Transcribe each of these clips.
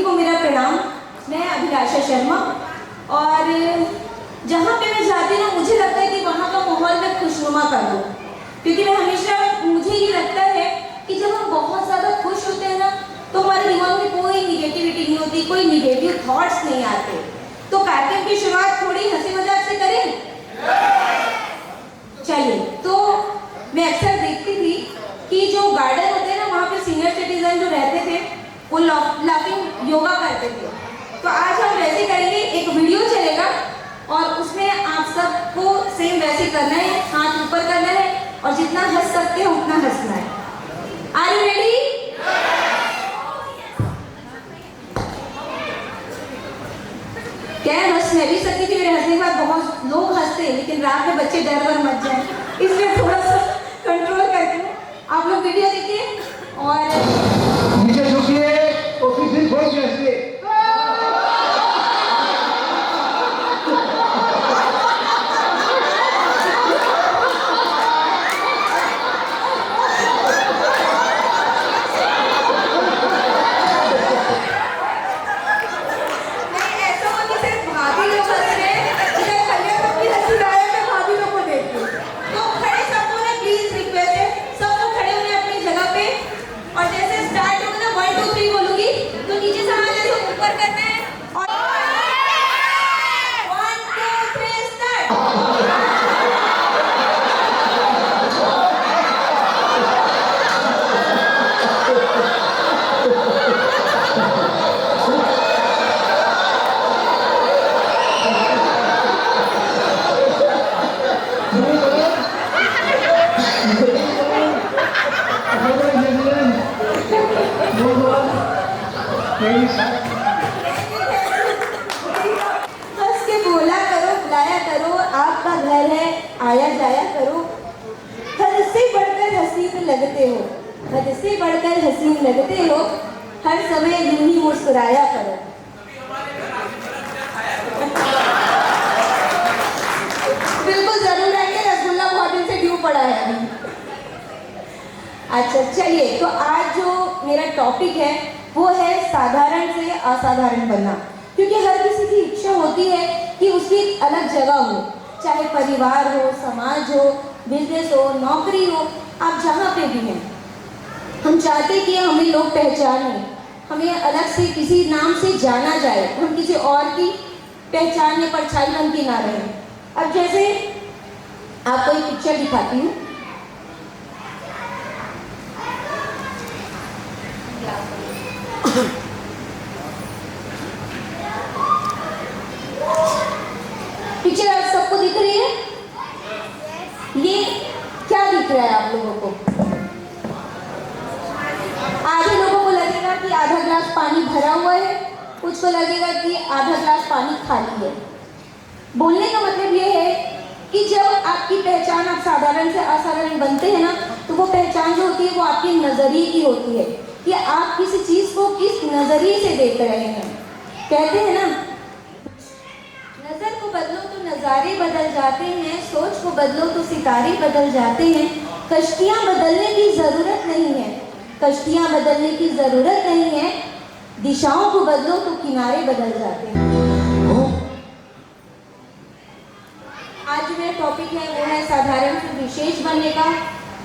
को मेरा प्रणाम। मैं अभिलाषा शर्मा और जहाँ पे मैं जाती हूँ मुझे लगता है कि वहाँ का माहौल मैं खुशनुमा कर दूँ, क्योंकि मैं हमेशा मुझे ये लगता है कि जब हम बहुत ज़्यादा खुश होते हैं ना तो हमारे दिमाग में कोई निगेटिविटी नहीं होती, कोई निगेटिव थॉट्स नहीं आते। तो कार्यक्रम की शुरुआत थोड़ी हंसी मजाक से करें। चलिए, तो मैं अक्सर देखती थी कि जो गार्डन होते हैं ना वहाँ पे सीनियर सिटीजन जो रहते थे वो लाफिंग योगा करते थे। तो आज हम वैसे करेंगे, एक वीडियो चलेगा और उसमें आप सबको सेम वैसे करना है, हाथ ऊपर करना है और जितना हंस सकते हैं उतना हंसना है। Are you ready? क्या हंस मैं भी सकती थी, मेरे हंसने के बाद बहुत लोग हंसते हैं, लेकिन रात में बच्चे डर वर मच जाए इसलिए थोड़ा सा कंट्रोल करके आप लोग वीडियो देखिए और नीचे झुकिए और फिर घोष हंसिए। हंस के बोला करो, बुलाया करो, आपका घर है, आया जाया करो। हद से बढ़कर हसीन लगते हो, हद से बढ़कर हसीन लगते हो, हर समय यूं ही मुस्कुराया करो। बिल्कुल जरूर आएंगे, रसगुल्ला बहुत दिन से ड्यू पड़ा है। अच्छा चलिए, तो आज जो मेरा टॉपिक है वो है साधारण से असाधारण बनना। क्योंकि हर किसी की इच्छा होती है कि उसकी अलग जगह हो, चाहे परिवार हो, समाज हो, बिजनेस हो, नौकरी हो, आप जहाँ पे भी हैं। हम चाहते कि हमें लोग पहचानें, हमें अलग से किसी नाम से जाना जाए, हम किसी और की पहचान या परछाई बन के ना रहें। अब जैसे आपको एक पिक्चर दिखाती हूँ। पिक्चर आप सबको दिख रही है? ये क्या दिख रहा है आप लोगों को? आधे लोगों को लगेगा कि आधा ग्लास पानी भरा हुआ है, कुछ को लगेगा कि आधा ग्लास पानी खाली है। बोलने का मतलब ये है कि जब आपकी पहचान आप साधारण से असाधारण बनते हैं ना, तो वो पहचान जो होती है वो आपके नजरिए की होती है कि आप किसी चीज को किस नजरिए से देख रहे हैं। कहते हैं ना, नजर को बदलो तो नजारे बदल जाते हैं, सोच को बदलो तो सितारे बदल जाते हैं। कश्तियां बदलने की जरूरत नहीं है, कश्तियां बदलने की जरूरत नहीं है, दिशाओं को बदलो तो किनारे बदल जाते हैं। आज जो मेरा टॉपिक है वो है साधारण से विशेष बनने का।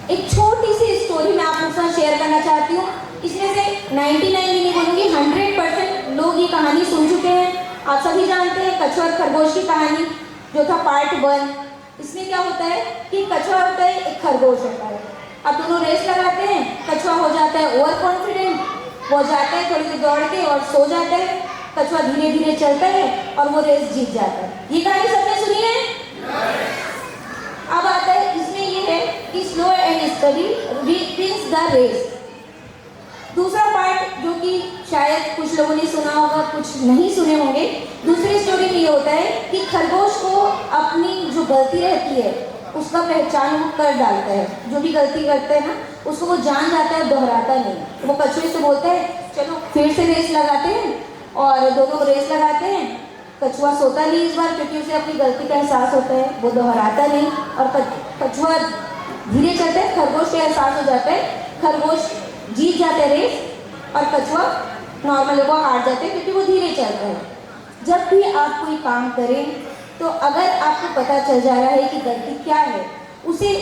एक छोटी सी स्टोरी मैं आप लोगों के साथ शेयर करना चाहती हूँ। इसमें से 99 भी नहीं बोलूँगी, 100% लोग ये कहानी सुन चुके हैं। आप सभी जानते हैं कछुआ और खरगोश की कहानी, जो था पार्ट 1। इसमें क्या होता है कि कछुआ होता है, एक खरगोश होता है। अब दोनों रेस लगाते हैं, कछुआ हो जाता है ओवर कॉन्फिडेंट, वो जाता है थोड़ी देर दौड़ के और सो जाता है। कछुआ धीरे धीरे चलता है और वो रेस जीत जाता है। ये कहानी सबने सुनी है? अब आता है, इसमें ये है कि slow and steady wins the race. दूसरा पार्ट जो कि शायद कुछ लोगों ने सुना होगा, कुछ नहीं सुने होंगे। दूसरी स्टोरी में ये होता है कि खरगोश को अपनी जो गलती रहती है उसका पहचान वो कर डालता है। जो भी गलती करता है ना उसको वो जान जाता है, दोहराता नहीं। वो कछुए से बोलता है चलो फिर से रेस लगाते हैं, और दोनों रेस लगाते हैं। कछुआ सोता नहीं इस बार, क्योंकि उसे अपनी गलती का एहसास होता है, वो दोहराता नहीं और कछुआ धीरे चलता है, खरगोश का एहसास हो जाता है, खरगोश जीत जाता है रेस और कछुआ नॉर्मल वो हार जाते हैं क्योंकि वो धीरे चलता है। जब भी आप कोई काम करें तो अगर आपको पता चल जा रहा है कि गलती क्या है, उसे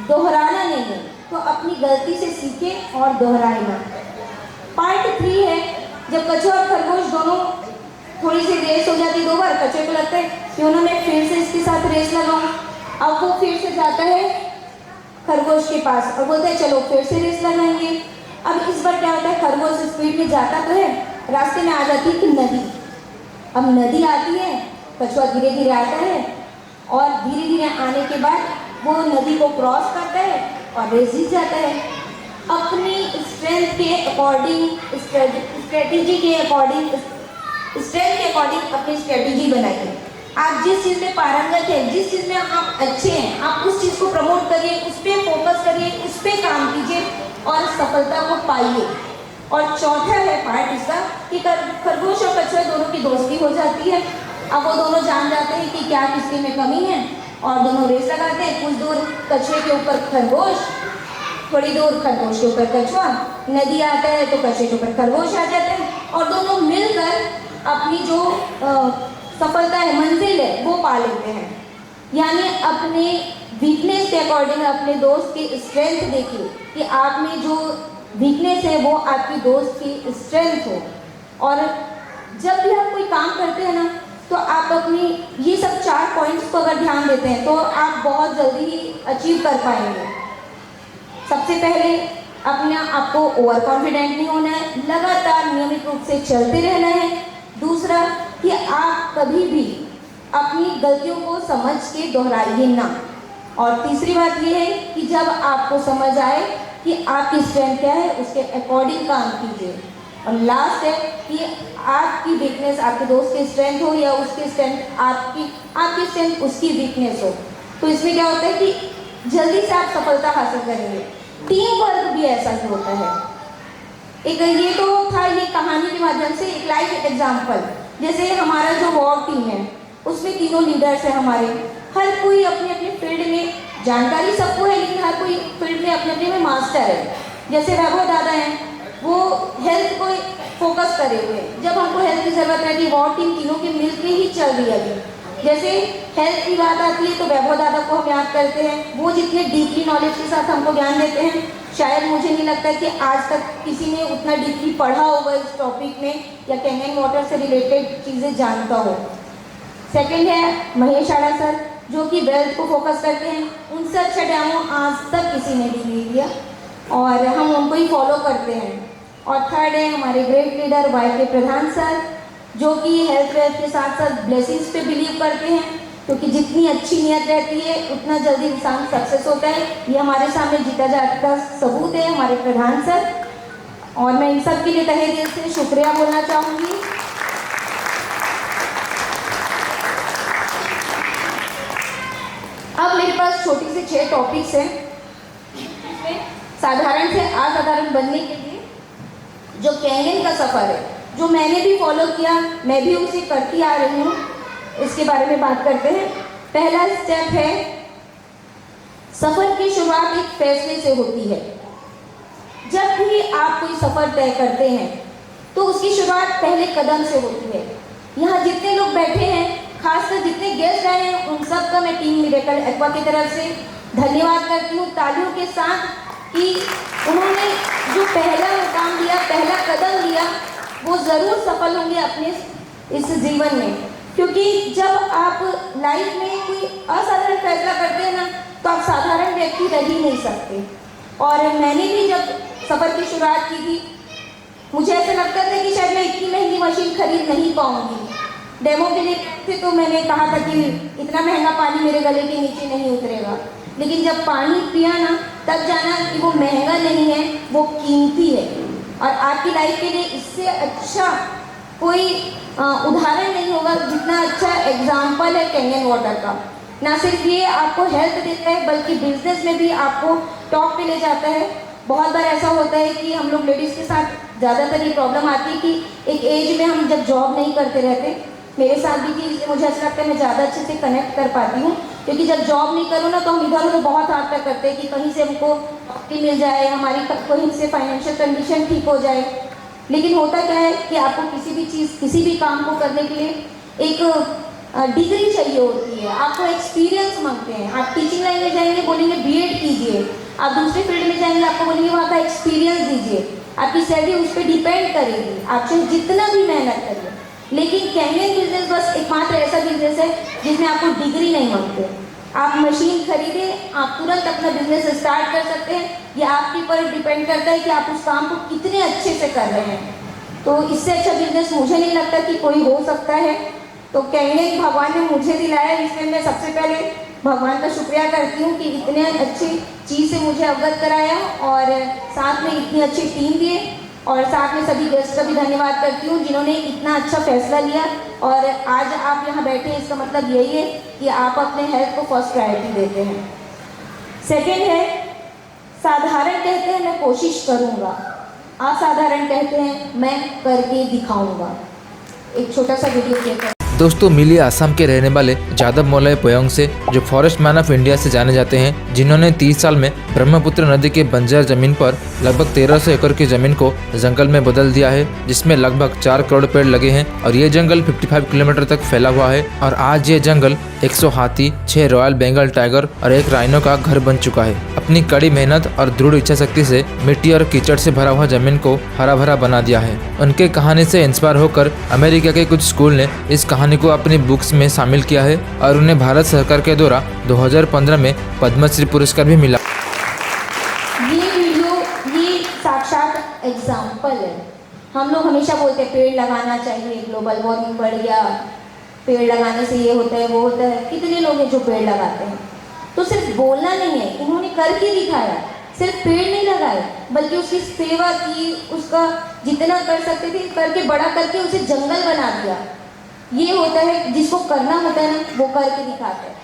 दोहराना नहीं है, तो अपनी गलती से सीखें और दोहराए ना। पार्ट 3 है, जब कछुआ और खरगोश दोनों थोड़ी सी रेस हो जाती है 2 बार, कछुए को लगता है कि उन्होंने फिर से इसके साथ रेस लगाऊं। अब वो फिर से जाता है खरगोश के पास और बोलते हैं चलो फिर से रेस लगाएंगे। अब इस बार क्या होता है, खरगोश स्पीड में जाता तो है, रास्ते में आ जाती है कि नदी। अब नदी आती है, कछुआ धीरे धीरे आता है और धीरे धीरे आने के बाद वो नदी को क्रॉस करता है और रेस जीत जाता है। अपनी स्ट्रेंथ के अकॉर्डिंग, स्ट्रेटेजी के अकॉर्डिंग, स्ट्रेंथ के अकॉर्डिंग अपनी स्ट्रेटेजी बनाइए। आप जिस चीज़ में पारंगत है, जिस चीज़ में आप अच्छे हैं, आप उस चीज़ को प्रमोट करिए, उस पर फोकस करिए, उस पर काम कीजिए और सफलता को पाइए। और चौथा है पार्ट इसका कि खरगोश और कछुआ दोनों की दोस्ती हो जाती है। अब वो दोनों जान जाते हैं कि क्या किसके में कमी है और दोनों रेस लगाते हैं। कुछ दूर कछुए के ऊपर खरगोश, थोड़ी दूर खरगोश के ऊपर कछुआ, नदी आता है तो कछुए के ऊपर खरगोश आ जाते हैं और दोनों मिलकर अपनी जो सफलता है, मंजिल है, वो पा लेते हैं। यानी अपने वीकनेस के अकॉर्डिंग अपने दोस्त की स्ट्रेंथ देखिए कि आप में जो वीकनेस है वो आपकी दोस्त की स्ट्रेंथ हो। और जब भी आप कोई काम करते हैं ना, तो आप अपनी ये सब 4 पॉइंट्स को अगर ध्यान देते हैं तो आप बहुत जल्दी ही अचीव कर पाएंगे। सबसे पहले अपने आप को ओवर कॉन्फिडेंट नहीं होना है, लगातार नियमित रूप से चलते रहना है। दूसरा कि आप कभी भी अपनी गलतियों को समझ के दोहराइए ना। और तीसरी बात ये है कि जब आपको समझ आए कि आपकी स्ट्रेंथ क्या है, उसके अकॉर्डिंग काम कीजिए। और लास्ट है कि आपकी वीकनेस आपके दोस्त की स्ट्रेंथ हो या उसकी स्ट्रेंथ आपकी स्ट्रेंथ उसकी वीकनेस हो, तो इसमें क्या होता है कि जल्दी से आप सफलता हासिल करेंगे। टीम वर्क भी ऐसा ही होता है। एक ये तो था ये कहानी के माध्यम से एक लाइव एग्जाम्पल। जैसे हमारा जो वॉर टीम है उसमें 3 लीडर्स हैं हमारे, हर कोई अपने अपने फील्ड में जानकारी सबको है, लेकिन हर कोई फील्ड में अपने अपने में मास्टर है। जैसे वैभव दादा हैं, वो हेल्थ को फोकस करे हुए हैं। जब हमको हेल्थ की ज़रूरत रहती है, वॉर टीम तीनों की मिलकर ही चल रही है अभी। जैसे हेल्थ की बात आती है तो वैभव दादा को हम याद करते हैं, वो जितने डीपली नॉलेज के साथ हमको ज्ञान देते हैं, शायद मुझे नहीं लगता कि आज तक किसी ने उतना डीपली पढ़ा होगा इस टॉपिक में या कैंगन वाटर से रिलेटेड चीज़ें जानता हो। सेकंड है महेश आड़ा सर, जो कि वेल्थ को फोकस करते हैं। उनसे अच्छा डेमो आज तक किसी ने भी नहीं दिया और हम उनको ही फॉलो करते हैं। और थर्ड है हमारे ग्रेट लीडर YK प्रधान सर, जो कि हेल्थ वेल्थ के साथ साथ ब्लेसिंग्स पे बिलीव करते हैं, क्योंकि जितनी अच्छी नियत रहती है उतना जल्दी इंसान सक्सेस होता है। ये हमारे सामने जीता जाता सबूत है हमारे प्रधान सर। और मैं इन सब के लिए तहे दिल से शुक्रिया बोलना चाहूँगी। अब मेरे पास छोटी सी 6 टॉपिक्स हैं, इसमें साधारण से असाधारण बनने के लिए जो कैंगन का सफ़र है, जो मैंने भी फॉलो किया, मैं भी उसे करती आ रही हूँ, इसके बारे में बात करते हैं। पहला स्टेप है, सफ़र की शुरुआत एक फैसले से होती है। जब भी आप कोई सफ़र तय करते हैं तो उसकी शुरुआत पहले कदम से होती है। यहाँ जितने लोग बैठे हैं, खासकर जितने गेस्ट आए हैं, उन सब का मैं टीम मिरेकल एक्वा की तरफ से धन्यवाद करती हूँ तालियों के साथ कि उन्होंने जो पहला काम लिया, पहला कदम लिया, वो ज़रूर सफल होंगे अपने इस जीवन में। क्योंकि जब आप लाइफ में कोई असाधारण फैसला करते हैं ना, तो आप साधारण व्यक्ति रह ही नहीं सकते। और मैंने भी जब सफ़र की शुरुआत की थी, मुझे ऐसा लगता था कि शायद मैं इतनी महंगी मशीन खरीद नहीं पाऊँगी। डेमो के लिए थे तो मैंने कहा था कि इतना महंगा पानी मेरे गले के नीचे नहीं उतरेगा, लेकिन जब पानी पिया ना, तब जाना कि वो महंगा नहीं है, वो कीमती है। और आपकी लाइफ के लिए इससे अच्छा कोई उदाहरण नहीं होगा जितना अच्छा एग्जाम्पल है कैंगन वाटर का। ना सिर्फ ये आपको हेल्थ देता है, बल्कि बिजनेस में भी आपको टॉप पे ले जाता है। बहुत बार ऐसा होता है कि हम लोग लेडीज़ के साथ ज़्यादातर ये प्रॉब्लम आती है कि एक एज में हम जब जॉब नहीं करते रहते, मेरे साथ भी थी, इसलिए मुझे ऐसा लगता है मैं ज़्यादा अच्छे से कनेक्ट कर पाती हूँ। क्योंकि जब जॉब नहीं करो ना, तो हम इधर उधर बहुत हाथ तक करते हैं कि कहीं से हमको नौकरी मिल जाए, हमारी कहीं से फाइनेंशियल कंडीशन ठीक हो जाए। लेकिन होता क्या है कि आपको किसी भी चीज़, किसी भी काम को करने के लिए एक डिग्री चाहिए होती है, आपको एक्सपीरियंस मांगते हैं। आप टीचिंग लाइन में जाएंगे, बोलेंगे बीएड कीजिए, आप दूसरे फील्ड में जाएंगे, आपको बोलेंगे वहाँ का एक्सपीरियंस दीजिए। आपकी सैलरी उस पर डिपेंड करेगी, आप चाहे जितना भी मेहनत करिए। लेकिन कैमलिन बिजनेस बस एकमात्र ऐसा बिजनेस है जिसमें आपको डिग्री नहीं मांगते। आप मशीन खरीदें, आप तुरंत अपना बिजनेस स्टार्ट कर सकते हैं। ये आपके ऊपर डिपेंड करता है कि आप उस काम को कितने अच्छे से कर रहे हैं। तो इससे अच्छा बिजनेस मुझे नहीं लगता कि कोई हो सकता है। तो कैमलिन भगवान ने मुझे दिलाया, इसमें मैं सबसे पहले भगवान का शुक्रिया करती हूँ कि इतने अच्छी चीज़ से मुझे अवगत कराया और साथ में इतनी अच्छी टीम दिए, और साथ में सभी गेस्ट का भी धन्यवाद करती हूँ जिन्होंने इतना अच्छा फैसला लिया। और आज आप यहाँ बैठे हैं, इसका मतलब यही है कि आप अपने हेल्थ को फर्स्ट प्रायोरिटी देते हैं। सेकेंड है, साधारण कहते हैं मैं कोशिश करूँगा, असाधारण कहते हैं मैं करके दिखाऊँगा। एक छोटा सा वीडियो देखकर दोस्तों, मिली आसाम के रहने वाले जादव मोलय पोयोंग से, जो फॉरेस्ट मैन ऑफ इंडिया से जाने जाते हैं, जिन्होंने 30 साल में ब्रह्मपुत्र नदी के बंजर जमीन पर लगभग 1300 एकड़ की जमीन को जंगल में बदल दिया है, जिसमें लगभग 4 करोड़ पेड़ लगे हैं और ये जंगल 55 किलोमीटर तक फैला हुआ है। और आज ये जंगल 100 हाथी, 6 रॉयल बेंगल टाइगर और 1 राइनो का घर बन चुका है। अपनी कड़ी मेहनत और दृढ़ इच्छा शक्ति से मिट्टी और कीचड़ से भरा हुआ जमीन को हरा भरा बना दिया है। उनके कहानी से इंस्पायर होकर अमेरिका के कुछ स्कूल ने इस कहानी को अपनी बुक्स में शामिल किया है और उन्हें भारत सरकार के द्वारा 2015 में पद्मश्री पुरस्कार भी मिला। ये वीडियो ये साक्षात एग्जाम्पल है। हम लोग हमेशा बोलते हैं पेड़ लगाना चाहिए, ग्लोबल वार्मिंग बढ़ गया, पेड़ लगाने से ये होता है वो होता है। कितने लोग हैं जो पेड़ लगाते हैं? तो सिर्फ बोलना नहीं है, इन्होंने करके दिखाया। सिर्फ पेड़ नहीं लगाए बल्कि उसकी सेवा की, उसका जितना कर सकते थे करके बड़ा करके उसे जंगल बना दिया। ये होता है, जिसको करना होता है ना वो करके दिखाते हैं।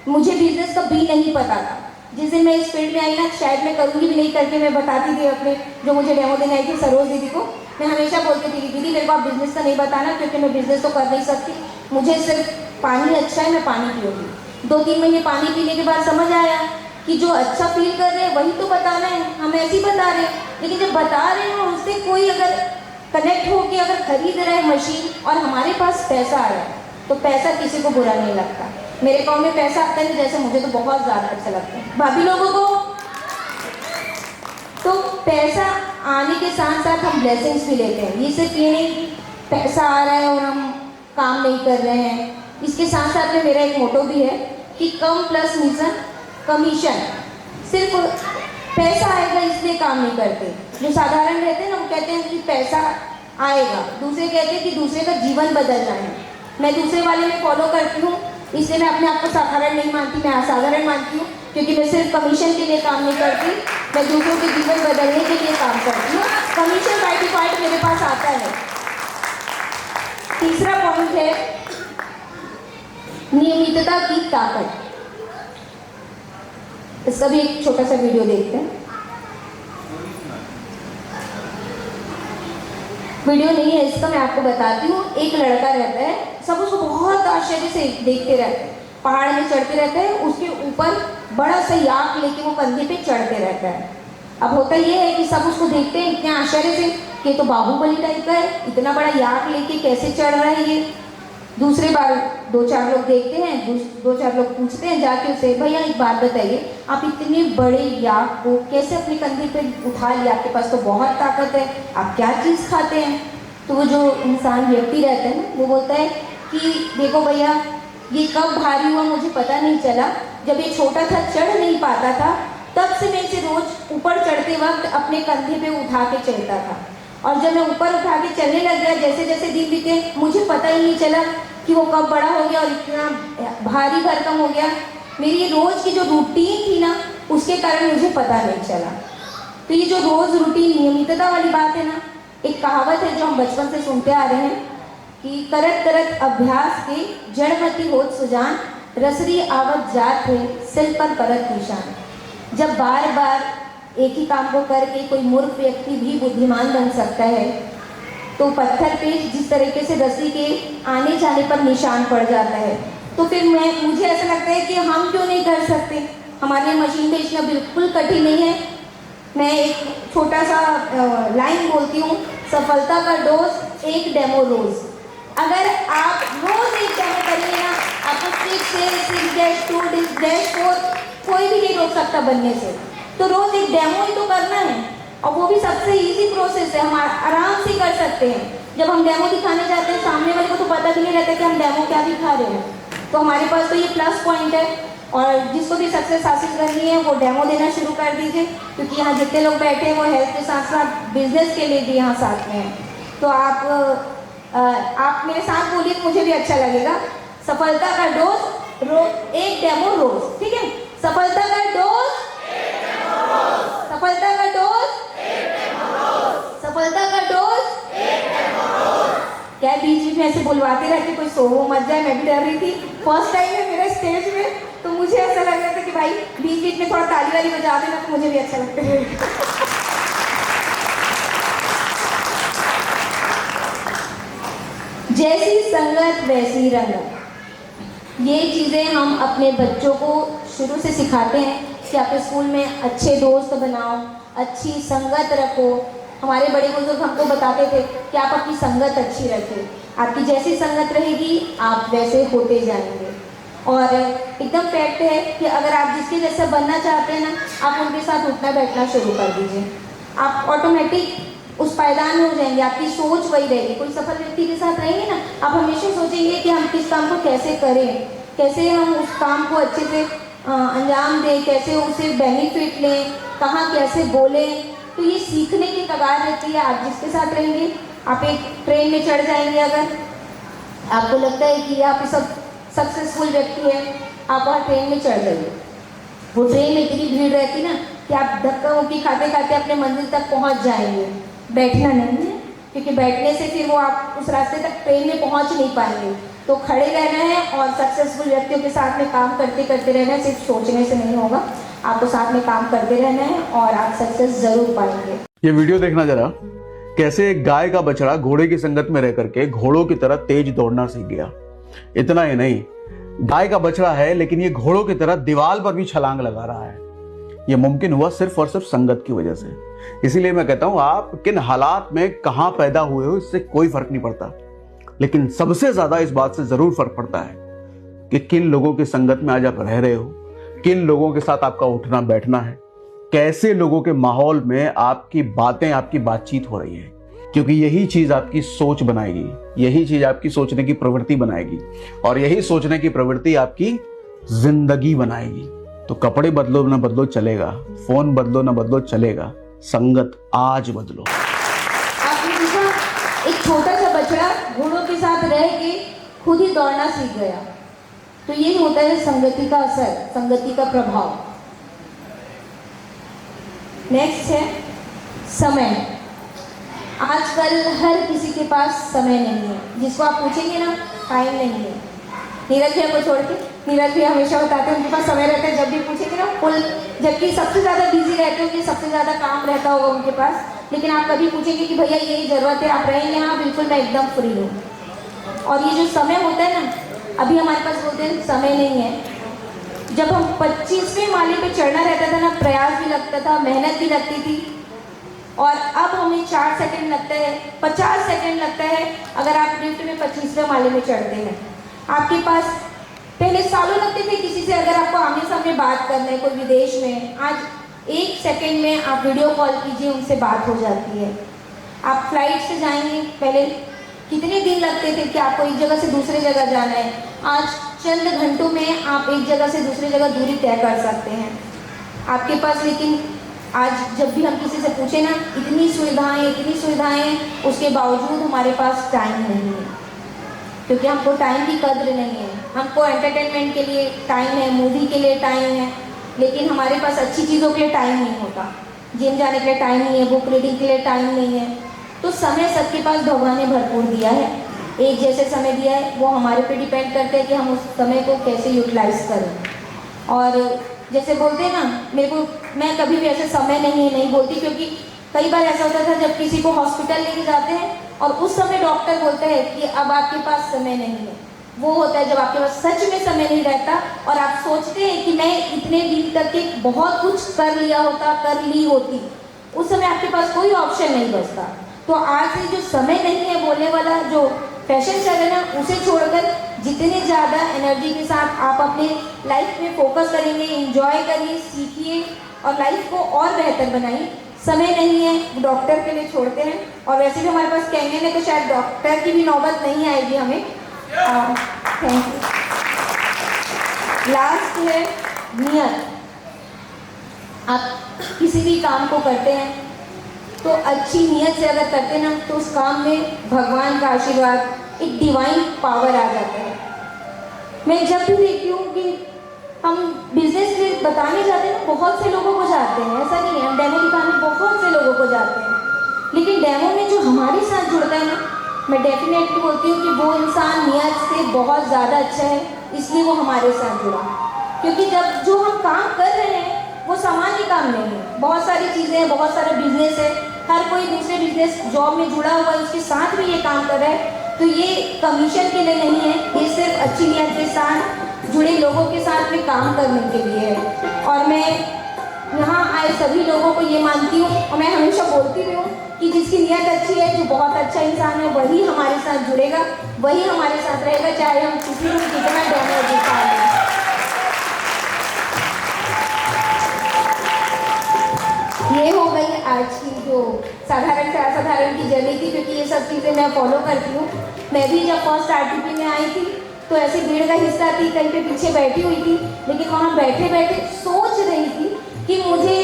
मुझे बिजनेस का भी नहीं पता था। जिस दिन मैं इस फील्ड में आई ना, शायद मैं करूँगी भी नहीं करके मैं बताती थी अपने जो मुझे डेमो देने आई थी सरोज दीदी को, मैं हमेशा बोलती थी दीदी मेरे को आप बिजनेस का नहीं बताना, क्योंकि मैं बिजनेस तो कर नहीं सकती। मुझे सिर्फ पानी अच्छा है, मैं पानी पीऊँगी। 2-3 महीने पानी पीने के बाद समझ आया कि जो अच्छा फील कर रहे हैं वही तो बताना है, हम ऐसे ही बता रहे हैं। लेकिन जब बता रहे हैं उससे कोई अगर कनेक्ट होके अगर खरीद रहा है मशीन और हमारे पास पैसा आ रहा है, तो पैसा किसी को बुरा नहीं लगता। मेरे गाँव में पैसा आता है जैसे, मुझे तो बहुत ज़्यादा अच्छा लगता है। भाभी लोगों को तो पैसा आने के साथ साथ हम ब्लेसिंग्स भी लेते हैं। ये सिर्फ ये नहीं कि पैसा आ रहा है और हम काम नहीं कर रहे हैं। इसके साथ साथ में मेरा एक मोटो भी है कि कम प्लस मिशन कमीशन। सिर्फ पैसा आएगा इसलिए काम नहीं करते। जो साधारण रहते हैं ना वो कहते हैं कि पैसा आएगा, दूसरे कहते हैं कि दूसरे का जीवन बदलना है। मैं दूसरे वाले में फॉलो करती हूँ, इसलिए मैं अपने आप को साधारण नहीं मानती, मैं असाधारण मानती हूँ। क्योंकि मैं सिर्फ कमीशन के लिए काम नहीं करती, मैं दूसरों के जीवन बदलने के लिए काम करती हूँ। कमीशन बाय डिफॉल्ट मेरे पास आता है। तीसरा पॉइंट है नियमितता की ताकत। इसका भी एक छोटा सा वीडियो देखते हैं। वीडियो नहीं है इसका, मैं आपको बताती हूँ। एक लड़का रहता है, सब उसको बहुत आश्चर्य से देखते रहते हैं। पहाड़ में चढ़ते रहता है, उसके ऊपर बड़ा सा याक लेके वो कंधे पे चढ़ते रहता है। अब होता ये है कि सब उसको देखते हैं इतने आश्चर्य से कि तो बाहुबली टाइप का है, इतना बड़ा याक लेके कैसे चढ़ रहा है ये। दूसरे बार 2-4 लोग देखते हैं, 2-4 लोग पूछते हैं जाके उसे, भैया एक बात बताइए, आप इतने बड़े याक को कैसे अपने कंधे पे उठा लिया? आपके पास तो बहुत ताकत है, आप क्या चीज़ खाते हैं? तो वो जो इंसान व्यक्ति रहता है ना, वो बोलता है कि देखो भैया, ये कब भारी हुआ मुझे पता नहीं चला। जब ये छोटा था, चढ़ नहीं पाता था, तब से मैं इसे रोज ऊपर चढ़ते वक्त अपने कंधे पे उठा के चलता था। और जब मैं ऊपर उठा के चलने लग गया, जैसे जैसे दिन बीते, मुझे पता ही नहीं चला कि वो कब बड़ा हो गया और इतना भारी भरकम हो गया। मेरी ये रोज़ की जो रूटीन थी ना, उसके कारण मुझे पता नहीं चला। तो ये जो रोज़ रूटीन नियमितता वाली बात है ना, एक कहावत है जो हम बचपन से सुनते आ रहे हैं कि करत करत अभ्यास के जड़मती होत सुजान, रसरी आवत जात है सिल पर परत निशान। जब बार बार एक ही काम को करके कोई मूर्ख व्यक्ति भी बुद्धिमान बन सकता है, तो पत्थर पे जिस तरीके से रस्सी के आने जाने पर निशान पड़ जाता है, तो फिर मुझे ऐसा लगता है कि हम क्यों नहीं कर सकते। हमारे मशीन पे इतना बिल्कुल कठिन नहीं है। मैं एक छोटा सा लाइन बोलती हूँ, सफलता का डोज एक डेमो रोज। अगर आप रोज एक डेमो करेंगे ना, आपको 6-6-2-4 कोई भी नहीं रोक सकता बनने से। तो रोज एक डेमो ही तो करना है, और वो भी सबसे इजी प्रोसेस है, हम आराम से कर सकते हैं। जब हम डेमो दिखाने जाते हैं, सामने वाले को तो पता भी नहीं रहता कि हम डेमो क्या दिखा रहे हैं। तो हमारे पास तो ये प्लस पॉइंट है। और जिसको भी सक्सेस हासिल करनी है वो डेमो देना शुरू कर दीजिए, क्योंकि यहाँ जितने लोग बैठे हैं वो हेल्थ के साथ साथ बिजनेस के लिए भी यहाँ साथ में हैं। तो आप मेरे साथ बोलिए तो मुझे भी अच्छा लगेगा। सफलता का डोज एक डेमो रोज, ठीक है? सफलता का डोज, सफलता का डोज, सफलता का डोज। क्या बीच में ऐसे बुलवाते रहते, कोई सो मत जाए। मैं भी डर रही थी, फर्स्ट टाइम है मेरा स्टेज में, तो मुझे ऐसा लग रहा था कि भाई बीच बीच में थोड़ा ताली वाली बजा देना तो मुझे भी अच्छा लगता है। जैसी संगत वैसी रंगत, ये चीज़ें हम अपने बच्चों को शुरू से सिखाते हैं कि आपके स्कूल में अच्छे दोस्त बनाओ, अच्छी संगत रखो। हमारे बड़े बुजुर्ग हमको बताते थे कि आप अपनी संगत अच्छी रखें, आपकी जैसी संगत रहेगी आप वैसे होते जाएंगे। और एकदम फैक्ट है कि अगर आप जिसके जैसा बनना चाहते हैं ना, आप उनके साथ उठना बैठना शुरू कर दीजिए, आप ऑटोमेटिक उस पायदान में हो जाएंगे। आपकी सोच वही रहेगी। कोई सफल व्यक्ति के साथ रहेंगे ना, आप हमेशा सोचेंगे कि हम किस काम को कैसे करें, कैसे हम उस काम को अच्छे से अंजाम दें, कैसे उसे बेनिफिट लें, कहाँ कैसे बोलें। तो ये सीखने की कगार रहती है। आप जिसके साथ रहेंगे, आप एक ट्रेन में चढ़ जाएंगे, अगर आपको लगता है कि आप सब सक्सेसफुल व्यक्ति है, आप वहाँ ट्रेन में चढ़ जाइए। वो ट्रेन में इतनी भीड़ रहती ना कि आप धक्का मुक्की खाते खाते अपने मंजिल तक पहुँच जाएंगे। बैठना नहीं है, क्योंकि बैठने से फिर वो आप उस रास्ते तक ट्रेन में पहुँच नहीं पाएंगे। तो खड़े रहना है और सक्सेसफुल व्यक्तियों के साथ में काम करते करते रहना है। सिर्फ सोचने से नहीं होगा, आपको साथ में काम करते रहना है और आप सक्सेस जरूर पाएंगे। ये वीडियो देखना जरा, कैसे एक गाय का बछड़ा घोड़े की संगत में रह करके घोड़ों की तरह तेज दौड़ना सीख गया। इतना ही नहीं, गाय का बछड़ा है लेकिन ये घोड़ों की तरह दीवार पर भी छलांग लगा रहा है। ये मुमकिन हुआ सिर्फ और सिर्फ संगत की वजह से। इसीलिए मैं कहता हूं, आप किन हालात में कहां पैदा हुए हो इससे कोई फर्क नहीं पड़ता, लेकिन सबसे ज्यादा इस बात से जरूर फर्क पड़ता है कि किन लोगों की संगत में आज आप रह रहे हो, किन लोगों के साथ आपका उठना बैठना है, कैसे लोगों के माहौल में आपकी बातें, आपकी बातचीत हो रही है। क्योंकि यही चीज आपकी सोच बनाएगी, यही चीज आपकी सोचने की प्रवृत्ति बनाएगी, और यही सोचने की प्रवृत्ति आपकी जिंदगी बनाएगी। तो कपड़े बदलो ना बदलो चलेगा, फोन बदलो ना बदलो चलेगा, संगत आज बदलो। आपने देखा, एक छोटा सा बछड़ा घोड़ों के साथ रह के खुद ही दौड़ना सीख गया। तो ये होता है संगति का असर, संगति का प्रभाव। नेक्स्ट है समय। आजकल हर किसी के पास समय नहीं है। जिसको आप पूछेंगे ना, टाइम नहीं है। नीरज भैया को छोड़ के, नीरज भैया हमेशा बताते हैं उनके पास समय रहता है। जब भी पूछेंगे ना फुल, जबकि सबसे ज़्यादा बिजी रहते होंगे, सबसे ज़्यादा काम रहता होगा उनके पास, लेकिन आप कभी पूछेंगे कि भैया यही ज़रूरत है, आप रहेंगे? हाँ बिल्कुल, मैं एकदम फ्री हूँ। और ये जो समय होता है ना, अभी हमारे पास बोलते हैं समय नहीं है। जब हम 25वें माले पे चढ़ना रहता था ना, प्रयास भी लगता था, मेहनत भी लगती थी, और अब हमें 4 सेकंड लगता है, 50 सेकंड लगता है अगर आप लिफ्ट में 25वें माले में चढ़ते हैं। आपके पास पहले सालों लगते थे किसी से अगर आपको आमने सामने बात करना है, कोई विदेश में, आज 1 सेकंड में आप वीडियो कॉल कीजिए, उनसे बात हो जाती है। आप फ्लाइट से जाएंगे, पहले कितने दिन लगते थे कि आपको एक जगह से दूसरी जगह जाना है, आज चंद घंटों में आप एक जगह से दूसरी जगह दूरी तय कर सकते हैं आपके पास। लेकिन आज जब भी हम किसी से पूछे ना, इतनी सुविधाएं, उसके बावजूद हमारे पास टाइम नहीं है, क्योंकि हमको टाइम की कद्र नहीं है। हमको एंटरटेनमेंट के लिए टाइम है, मूवी के लिए टाइम है, लेकिन हमारे पास अच्छी चीज़ों के लिए टाइम नहीं होता। जिम जाने के लिए टाइम नहीं है, बुक रीडिंग के लिए टाइम नहीं है। तो समय सबके पास भगवान ने भरपूर दिया है, एक जैसे समय दिया है। वो हमारे पे डिपेंड करते हैं कि हम उस समय को कैसे यूटिलाइज करें। और जैसे बोलते हैं ना, मैं कभी भी ऐसे समय नहीं बोलती, क्योंकि कई बार ऐसा होता था जब किसी को हॉस्पिटल लेके जाते हैं और उस समय डॉक्टर बोलता है कि अब आपके पास समय नहीं है। वो होता है जब आपके पास सच में समय नहीं रहता और आप सोचते हैं कि मैं इतने दिन तक के बहुत कुछ कर ली होती, उस समय आपके पास कोई ऑप्शन नहीं बचता। तो आज से जो समय नहीं है बोलने वाला, जो फैशन चल रहा है ना, उसे छोड़कर जितने ज़्यादा एनर्जी के साथ आप अपने लाइफ में फोकस करेंगे, इंजॉय करिए, सीखिए और लाइफ को और बेहतर बनाइए। समय नहीं है डॉक्टर के लिए छोड़ते हैं, और वैसे भी हमारे पास कैंगन है तो शायद डॉक्टर की भी नौबत नहीं आएगी हमें। Thank you. लास्ट है नियत। आप किसी भी काम को करते हैं तो अच्छी नियत से अगर करते ना, तो उस काम में भगवान का आशीर्वाद, एक डिवाइन पावर आ जाता है। मैं जब भी देखती हूँ कि हम बिजनेस में बताने जाते हैं, बहुत से लोगों को जाते हैं, ऐसा नहीं है, हम डेमो दिखाने बहुत से लोगों को जाते हैं, लेकिन डेमो में जो हमारे साथ जुड़ता है ना, मैं डेफिनेटली बोलती हूँ कि वो इंसान नियत से बहुत ज़्यादा अच्छा है, इसलिए वो हमारे साथ जुड़ा। क्योंकि जब जो हम काम कर रहे हैं वो सामान्य काम नहीं है, बहुत सारी चीज़ें हैं, बहुत सारे बिजनेस है, हर कोई दूसरे बिजनेस जॉब में जुड़ा हुआ है, उसके साथ भी ये काम कर रहा है, तो ये कमीशन के लिए नहीं है, ये सिर्फ अच्छी नियत के साथ जुड़े लोगों के साथ में काम करने के लिए है। और मैं यहाँ आए सभी लोगों को ये मानती हूँ, और मैं हमेशा बोलती भी हूँ कि जिसकी नियत अच्छी है, जो बहुत अच्छा इंसान है, वही हमारे साथ जुड़ेगा, वही हमारे साथ रहेगा, चाहे हम किसी को कितना डैमेज दिखा लें। ये हो गई आज की जो साधारण से असाधारण की जर्नी थी, क्योंकि ये सब चीज़ें मैं फॉलो करती हूँ। मैं भी जब फर्स्ट आरटीपी में आई थी तो ऐसे भीड़ का हिस्सा थी, कहीं पे पीछे बैठी हुई थी, लेकिन वहाँ बैठे बैठे सोच रही थी कि मुझे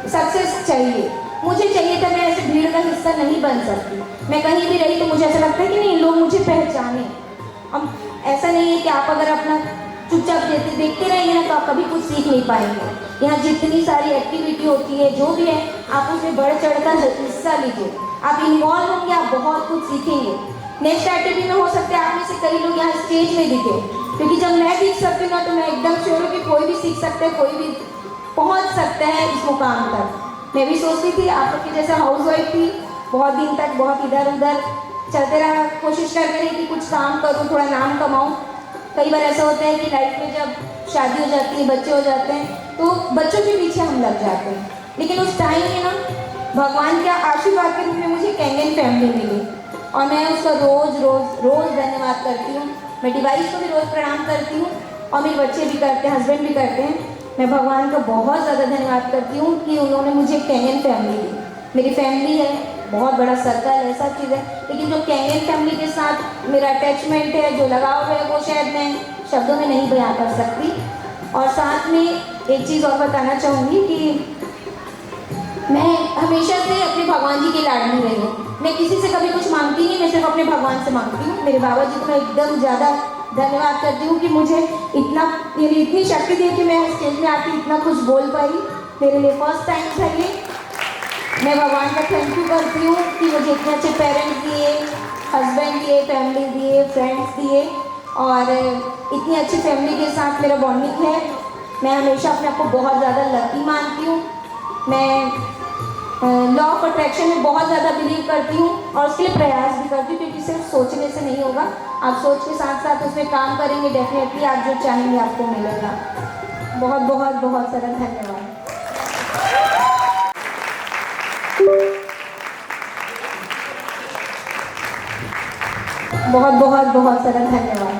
सक्सेस चाहिए, मुझे चाहिए था, मैं ऐसे भीड़ का हिस्सा नहीं बन सकती। मैं कहीं भी रही तो मुझे ऐसा लगता है कि नहीं, लोग मुझे पहचाने। अब ऐसा नहीं है कि आप अगर अपना चुपचाप देखते रहेंगे ना, तो आप कभी कुछ सीख नहीं पाएंगे। यहाँ जितनी सारी एक्टिविटी होती है, जो भी है, आप उसमें बढ़ चढ़कर हिस्सा लीजिए, आप इन्वॉल्व होंगे, आप बहुत कुछ सीखेंगे। नेक्स्ट एक्टिविटी में हो सकता है आप में से कई लोग यहाँ स्टेज में दिखे, क्योंकि जब मैं सीख सकती हूँ ना, तो मैं एकदम श्योर हूँ कि कोई भी सीख सकता है, कोई भी पहुँच सकता है इस मुकाम तक। मैं भी सोचती थी आप लोग की जैसा हाउस वाइफ थी, बहुत दिन तक बहुत इधर उधर चलते रहा, कोशिश करते रही कि कुछ काम करूँ, थोड़ा नाम कमाऊँ। कई बार ऐसा होता है कि लाइफ में जब शादी हो जाती है, बच्चे हो जाते हैं, तो बच्चों के पीछे हम लग जाते हैं, लेकिन उस टाइम में ना भगवान के आशीर्वाद के रूप में मुझे कैंगन फैमिली मिली, और मैं उसका रोज़ रोज़ रोज़ धन्यवाद करती हूँ। मैं डिवाइस को भी रोज़ प्रणाम करती हूँ, और मेरे बच्चे भी करते हैं, हस्बैंड भी करते हैं। मैं भगवान का बहुत ज़्यादा धन्यवाद करती हूँ कि उन्होंने मुझे कैंगन फैमिली दी। मेरी फैमिली है, बहुत बड़ा सर्कल है, सब चीज़ है, लेकिन जो कैंगन फैमिली के साथ मेरा अटैचमेंट है, जो लगाव है, वो शायद मैं शब्दों में नहीं बयां कर सकती। और साथ में एक चीज़ और बताना चाहूँगी कि मैं हमेशा से अपने भगवान जी की लाडली रही हूँ। मैं किसी से कभी कुछ मांगती नहीं, मैं सिर्फ अपने भगवान से मांगती हूँ। मेरे बाबा जी को मैं एकदम ज़्यादा धन्यवाद करती हूँ कि मुझे इतनी शक्ति दी कि मैं स्टेज में आके इतना कुछ बोल पाई। मेरे लिए फर्स्ट टाइम था ये। मैं भगवान का थैंक यू करती हूँ कि मुझे इतने अच्छे पेरेंट्स दिए, हस्बैंड दिए, फैमिली दिए, फ्रेंड्स दिए, और इतनी अच्छी फैमिली के साथ मेरा बॉन्डिंग है। मैं हमेशा अपने आप को बहुत ज़्यादा लकी मानती हूँ। मैं लॉ ऑफ अट्रैक्शन में बहुत ज़्यादा बिलीव करती हूँ, और उसके लिए प्रयास भी करती हूँ, क्योंकि सिर्फ सोचने से नहीं होगा, आप सोच के साथ साथ उसमें काम करेंगे, डेफिनेटली आप जो चाहेंगे आपको मिलेगा। बहुत बहुत बहुत सारा धन्यवाद। बहुत बहुत बहुत सारा धन्यवाद।